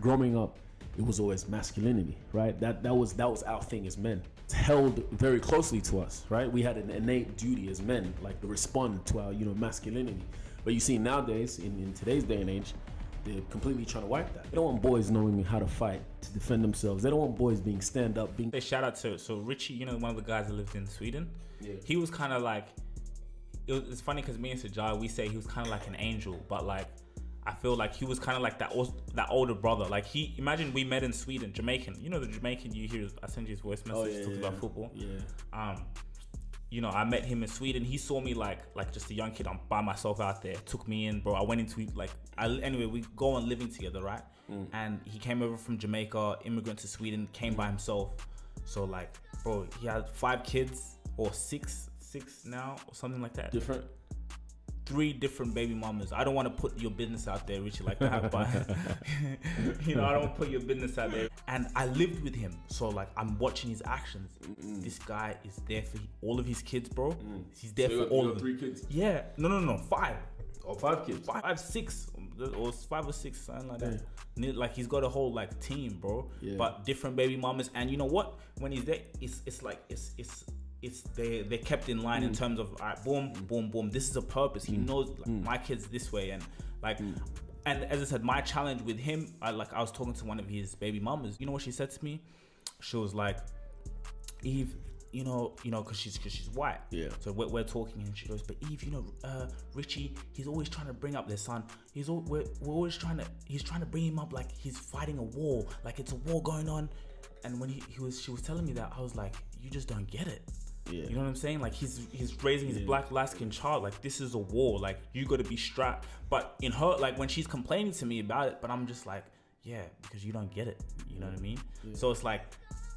growing up, it was always masculinity, right? That was our thing as men. It's held very closely to us, right? We had an innate duty as men, like to respond to our, masculinity. But you see nowadays, in today's day and age, they're completely trying to wipe that. They don't want boys knowing how to fight, to defend themselves. They don't want boys being stand up. They shout out to Richie, one of the guys that lived in Sweden. Yeah. He was kind of like, it's funny because me and Sajai, we say he was kind of like an angel, but like, I feel like he was kind of like that older brother. Like imagine we met in Sweden, Jamaican. The Jamaican you hear, I send you his voice message talking about football. Yeah. I met him in Sweden. He saw me like just a young kid. I'm by myself out there. Took me in, bro. I went into anyway, we go on living together, right? And he came over from Jamaica, immigrant to Sweden, came by himself. So like, bro, he had 5 kids or six now or something like that. 3 different baby mamas. I don't want to put your business out there, Richie, like that, but I don't want to put your business out there. And I lived with him, so like I'm watching his actions. This guy is there for all of his kids, bro. He's there for all of them. 3 kids? Yeah, no, 5. Oh, 5 kids. 5, 6, or 5 or 6, something like that. Like he's got a whole like team, bro. Yeah. But different baby mamas, and you know what? When he's there, they're kept in line in terms of all right, boom, boom. This is a purpose. He knows my kid's this way, and like, and as I said, my challenge with him, I was talking to one of his baby mamas. You know what she said to me? She was like, Eve, because she's white. Yeah. So we're talking, and she goes, but Eve, Richie, he's always trying to bring up their son. He's always trying to bring him up like he's fighting a war, like it's a war going on. And when she was telling me that, I was like, you just don't get it. Yeah. You know what I'm saying? Like he's raising his black light-skinned child. Like this is a war. Like you got to be strapped. But in her, like when she's complaining to me about it, but I'm just like, yeah, because you don't get it. You know what I mean? Yeah. So it's like,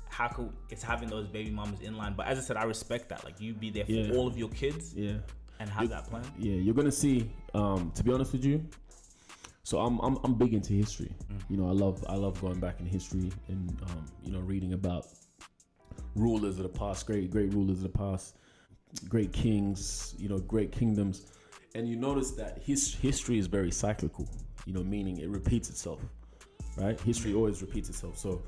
how could it's having those baby mamas in line? But as I said, I respect that. Like you be there for all of your kids. Yeah. And have that plan. Yeah, you're gonna see. To be honest with you, so I'm big into history. I love going back in history and reading about rulers of the past, great rulers of the past, great kings, great kingdoms, and you notice that history is very cyclical, meaning it repeats itself, right? History always repeats itself. So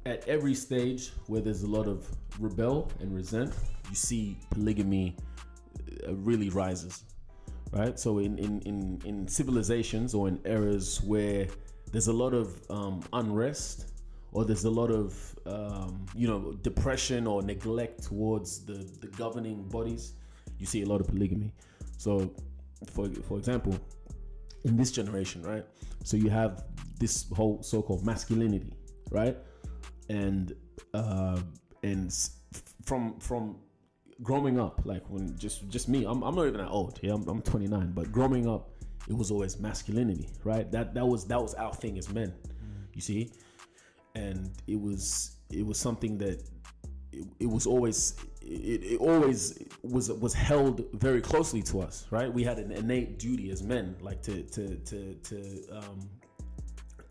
at every stage where there's a lot of rebel and resent, you see polygamy really rises, right? So in civilizations or in eras where there's a lot of unrest, or there's a lot of depression or neglect towards the governing bodies, you see a lot of polygamy. So for example, in this generation, right, so you have this whole so-called masculinity, right, and from growing up, like when just me, I'm not even that old, I'm 29, but growing up, it was always masculinity, right? That was our thing as men, you see. And it was something that it always was held very closely to us, right? We had an innate duty as men, like to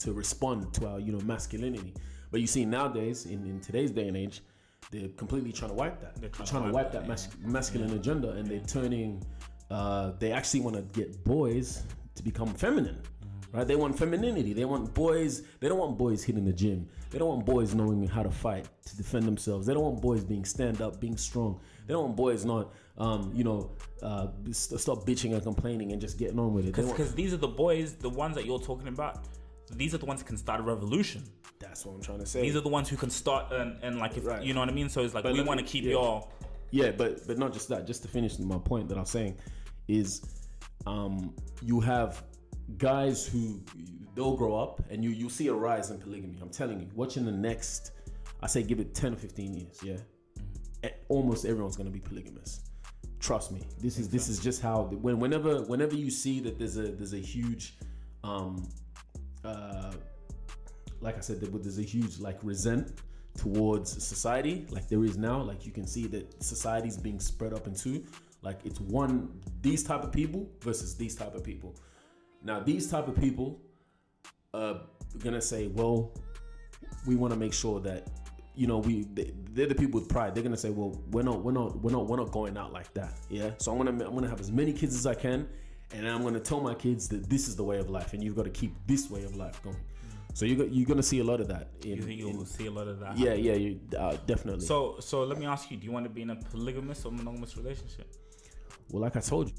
respond to our masculinity. But you see nowadays, in today's day and age, they're completely trying to wipe that. They're trying to wipe that masculine agenda, and they're turning. They actually want to get boys to become feminine. Right? They want femininity. They want boys. They don't want boys hitting the gym. They don't want boys knowing how to fight, to defend themselves. They don't want boys being stand up, being strong. They don't want boys not, stop bitching and complaining and just getting on with it. Because these are the boys, the ones that you're talking about. These are the ones who can start a revolution. That's what I'm trying to say. These are the ones who can start and like, if you know what I mean. So it's like, we want to keep your. Yeah, but not just that. Just to finish my point that I'm saying is, you have guys who they'll grow up and you'll see a rise in polygamy. I'm telling you, watching the next, I say give it 10 or 15 years, almost everyone's going to be polygamous. Trust me. This is just how whenever you see that there's a huge like I said, there's a huge like resent towards society, like there is now. Like you can see that society's being spread up into, like it's these type of people versus these type of people. Now, these type of people are gonna say, well, we want to make sure that, they're the people with pride. They're gonna say, well, we're not going out like that. Yeah. So I'm gonna have as many kids as I can, and I'm gonna tell my kids that this is the way of life, and you've got to keep this way of life going. So you're gonna see a lot of that. You think you'll see a lot of that? Yeah, definitely. So let me ask you: do you want to be in a polygamous or monogamous relationship? Well, like I told you,